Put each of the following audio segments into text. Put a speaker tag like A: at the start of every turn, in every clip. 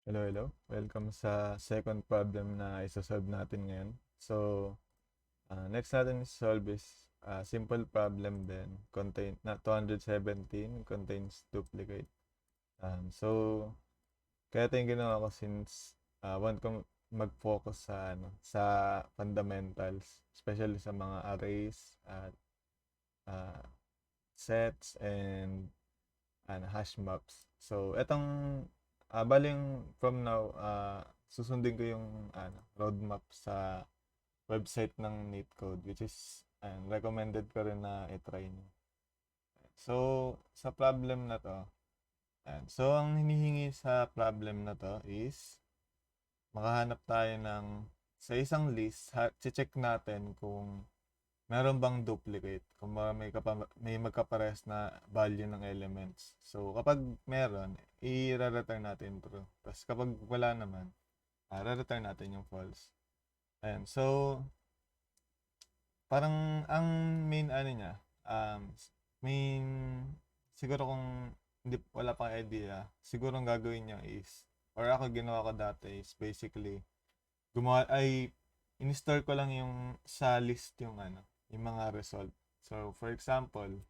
A: Hello, hello. Welcome sa second problem na isa-solve natin ngayon. So, next natin solve is simple problem din. Na 217 contains duplicate. So, kaya ito yung ginawa ko since want ko mag-focus sa sa fundamentals, especially sa mga arrays at uh, sets and hash maps. So, etong baling from now, susundin ko yung roadmap sa website ng NeetCode, which is recommended ko rin na i-try nyo. So, sa problem na to, so ang hinihingi sa problem na to is makahanap tayo ng sa isang list, check natin kung meron bang duplicate, kung may magkapares na value ng elements. So, kapag meron, i-return natin true. Tapos kapag wala naman, re-return natin yung false. Ayan. So, parang ang main niya, main, siguro kung hindi, wala pang idea, siguro ang gagawin niya is, or ako ginawa ko dati is basically, in-store ko lang yung sa list yung yung mga result. So, for example,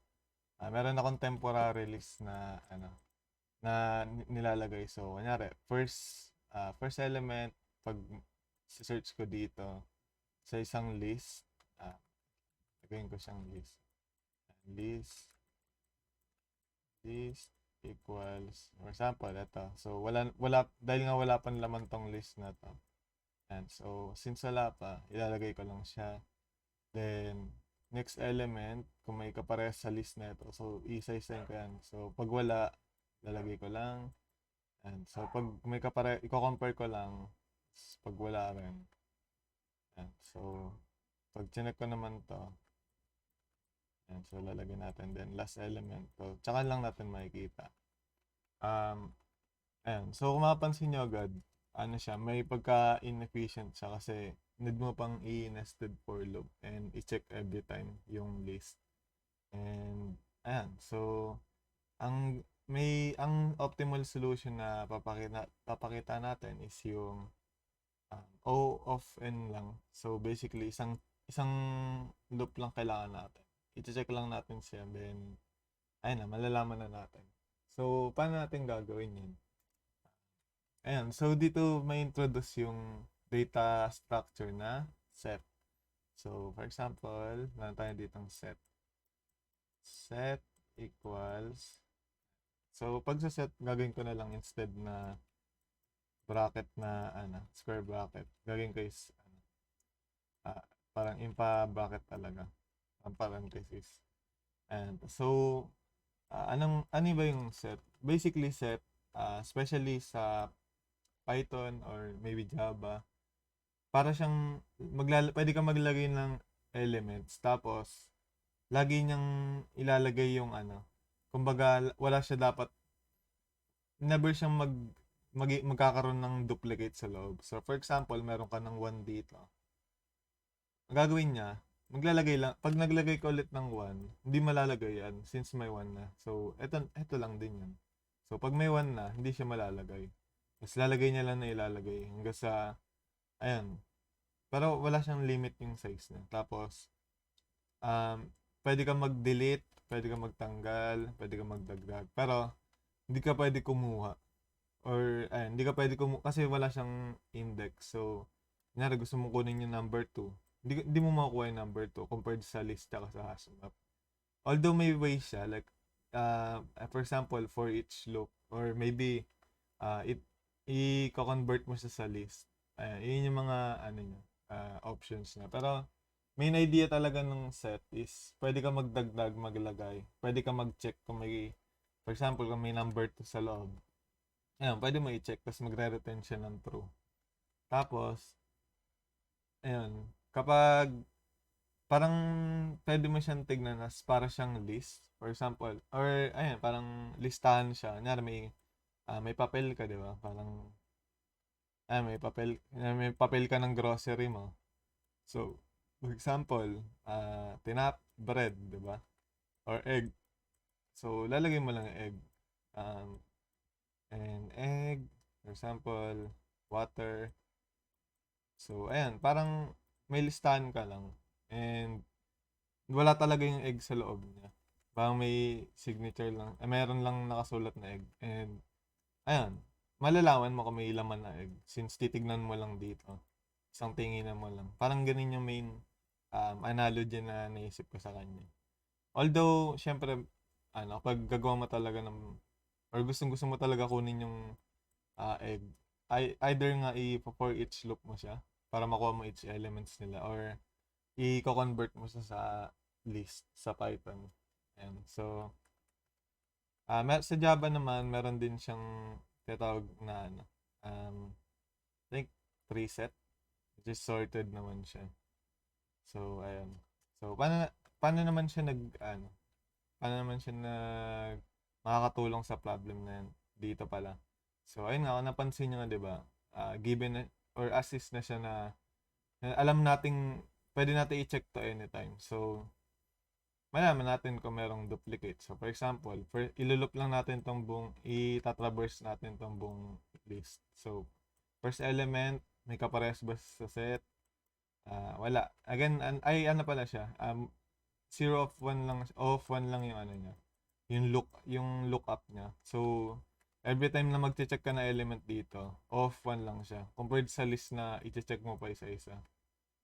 A: meron akong temporary list na nilalagay. So, kunyari, first element, pag search ko dito sa isang list, lagyan ko siyang list. List, list equals, for example, ito. So, dahil nga wala pang laman tong list na to. And so, since wala pa, ilalagay ko lang siya. Then, next element, kung may kaparehas sa list na ito, so isa-isahin ko yan. So, pag wala, lalagay ko lang. And so, pag may kaparehas, i-compare ko lang. Pag wala rin. And so, pag chinek ko naman to, and so, lalagay natin. Then, last element. So, tsaka lang natin makikita. Ayan. So, kung mapapansin nyo agad, siya, may pagka-inefficient siya kasi need mo pang i-nested for loop and i-check every time yung list. And, ayan. So, ang optimal solution na papakita natin is yung O of N lang. So, basically, isang loop lang kailangan natin. I-check lang natin siya, then, ayun na, malalaman na natin. So, paano natin gagawin yun? Ayan, so dito may introduce yung data structure na set. So, for example, meron tayo ditong set. Set equals, so pag sa set, gagawin ko na lang instead na bracket na square bracket. Gagawin ko is ah, parang impa bracket talaga. Ang parenthesis. And so, ano ba yung set? Basically set, especially sa Python or maybe Java, para siyang pwede ka maglagay ng elements tapos lagi niyang ilalagay yung kumbaga wala siya dapat, never siyang magkakaroon ng duplicate sa loob. So for example, meron ka ng 1 dito. Ang gagawin niya, maglalagay lang, pag naglagay ka ulit ng 1, hindi malalagay yan since may 1 na. So ito lang din yan. So pag may 1 na, hindi siya malalagay. Mas lalagay niya lang na ilalagay hanggang sa, ayan. Pero wala siyang limit yung size niya. Tapos, pwede kang mag-delete, pwede kang magtanggal, pwede kang magdagdag. Pero, hindi ka pwede kumuha. Or, ayun, hindi ka pwede kumuha kasi wala siyang index. So, kunyari gusto mo kunin yung number 2. Hindi mo makukuha yung number 2 compared sa list at sa hash map. Although may way siya, like, for example, for each loop, or maybe, i-convert mo siya sa list. Ayan, yun yung mga, niya, options na. Pero, main idea talaga ng set is pwede ka magdagdag, maglagay. Pwede ka mag-check kung may, for example, kung may number 2 sa loob. Ayan, pwede mo i-check, tapos magre-return siya ng true. Tapos, ayun, kapag parang pwede mo siyang tignan as para siyang list, for example, or ayun, parang listahan siya. Kunyari may papel ka, di ba? Parang, may papel ka ng grocery mo. So, for example, bread, di ba? Or egg. So, lalagay mo lang yung egg. And egg. For example, water. So, ayan, parang may listahan ka lang. And wala talaga yung egg sa loob niya. Parang may signature lang. Meron lang nakasulat na egg. And, ayan, malalaman mo kung may laman na egg. Since titignan mo lang dito. Isang tinginan mo lang. Parang ganun yung main analogy na naisip ko sa kanya. Although, syempre, pag gagawa mo talaga ng, or gustong-gusto mo talaga kunin yung egg, either nga for each loop mo siya, para makuha mo each elements nila, or i-convert mo siya sa list sa Python. Ayan. So, sa Java naman, meron din siyang tinatawag na, I think, preset, which is sorted naman siya. So, ayan. So, paano naman siya paano naman siya makakatulong sa problem na yan dito pala. So, ayun nga, kung napansin nyo nga, di ba, given or assist na siya na alam nating pwede natin i-check to anytime. So, malaman natin kung merong duplicate. So, for example, ilulup lang natin tong buong, itatraverse natin tong buong list. So, first element, may kaparehas ba sa set? Wala. Again, ano pala siya? 0 of 1 lang, of 1 lang yung ano niya. Yung lookup niya. So, every time na magche-check ka na element dito, of 1 lang siya. Compared sa list na i-check mo pa isa-isa.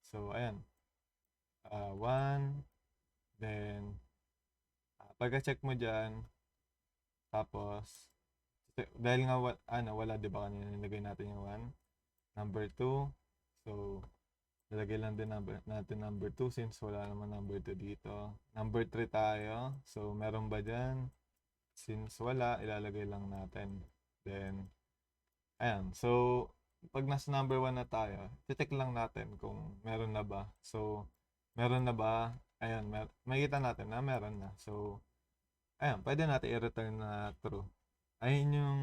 A: So, ayan. 1, then, pagka-check mo dyan, tapos, dahil nga, wala, di ba kanina nilagay natin yung 1. Number 2, so, lalagay lang din natin number 2 since wala naman number 2 dito. Number 3 tayo. So, meron ba dyan? Since wala, ilalagay lang natin. Then, ayan. So, pag nasa number 1 na tayo, check lang natin kung meron na ba. So, meron na ba? Ayan, makikita natin na meron na. So, ayan, pwede natin i-return na true. Ayun yung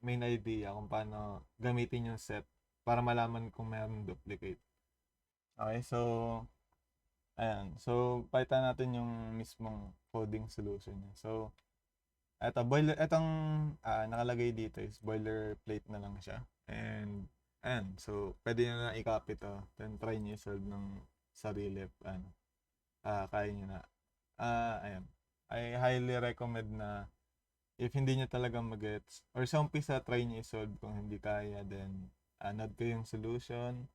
A: main idea kung paano gamitin yung set para malaman kung meron duplicate. Okay, so, ayan. So, pakita natin yung mismong coding solution niya. So, etong nakalagay dito is boilerplate na lang siya. And, ayan. So, pwede nyo na i-copy to. Then, try nyo i-solve ng sarili. Kaya nyo na. Ayan. I highly recommend na if hindi nyo talaga magets, or sa umpisa, try nyo i-solve. Kung hindi kaya, then, nod ko yung solution.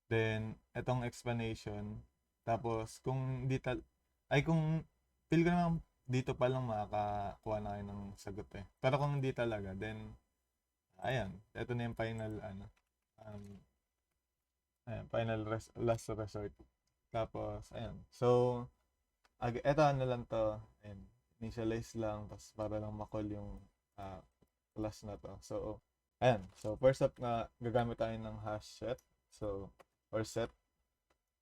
A: Then, etong explanation. Tapos, kung di kung feel ko naman dito pa lang makakakuha na kayo ng sagot eh. Pero kung hindi talaga, then, ayan, ito na yung final, last resort. Tapos, ayan. So, eto lang to, ayan, initialize lang, tapos para lang ma-call yung class na to. So, ayan. So, first up nga, gagamit tayo ng hash set. So, or set.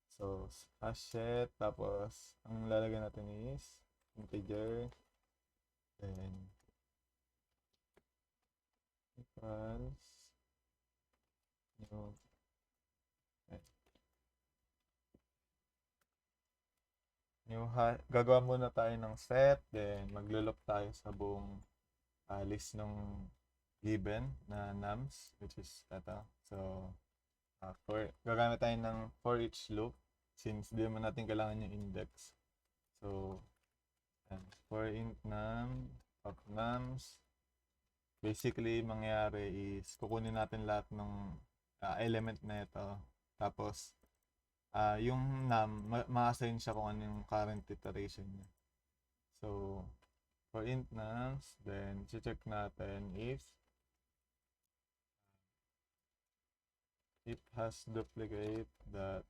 A: So, hash set. Tapos, ang lalagyan natin is integer. Then, equals new. Gagawa muna tayo ng set. Then, maglulop tayo sa buong list ng given na nums, which is ito. So, gagamit tayo ng for each loop since di naman natin kailangan yung index. So, for int num of nums, basically mangyayari is kukunin natin lahat ng element na ito. Tapos, yung num, ma-assign siya kung ano yung current iteration niya. So, for int nums, then check natin if has duplicate that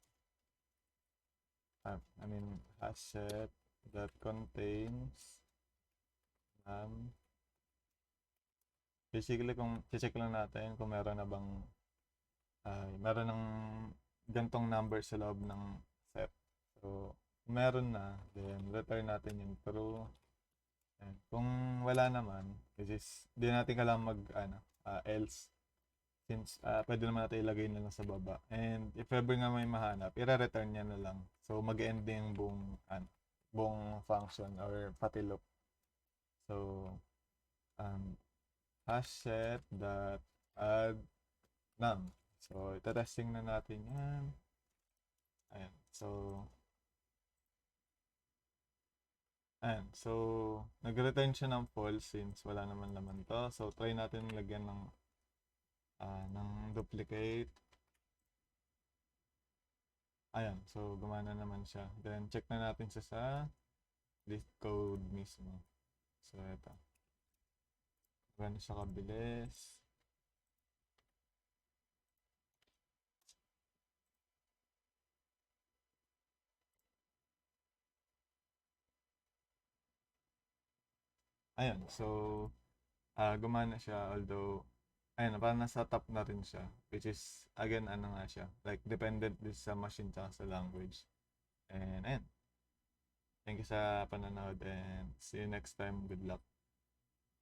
A: hash set that contains basically kung check lang natin kung meron na bang meron ng gantong number sa loob ng set. So, meron na, then return natin yung true. And kung wala naman, which is di natin kailangan else, since pwede naman natin ilagay na lang sa baba. And if ever nga may mahanap, i-return niya na lang. So, mag-end yung buong function or pati loop. So, hash set that add num. So, ita-testing na natin yan. Ayan. So, nag-return siya ng false since wala naman laman to. So, try natin lagyan ng duplicate. Ayan. So, gumana naman siya. Then, check na natin siya sa list code mismo. So, ito. Gano'n siya kabilis. Ayan. So, gumana siya although ayun, parang nasa top na rin siya. Which is, again, ano nga siya. Like, dependent din sa machine tsaka sa language. And, ayun. Thank you sa panonood and see you next time. Good luck.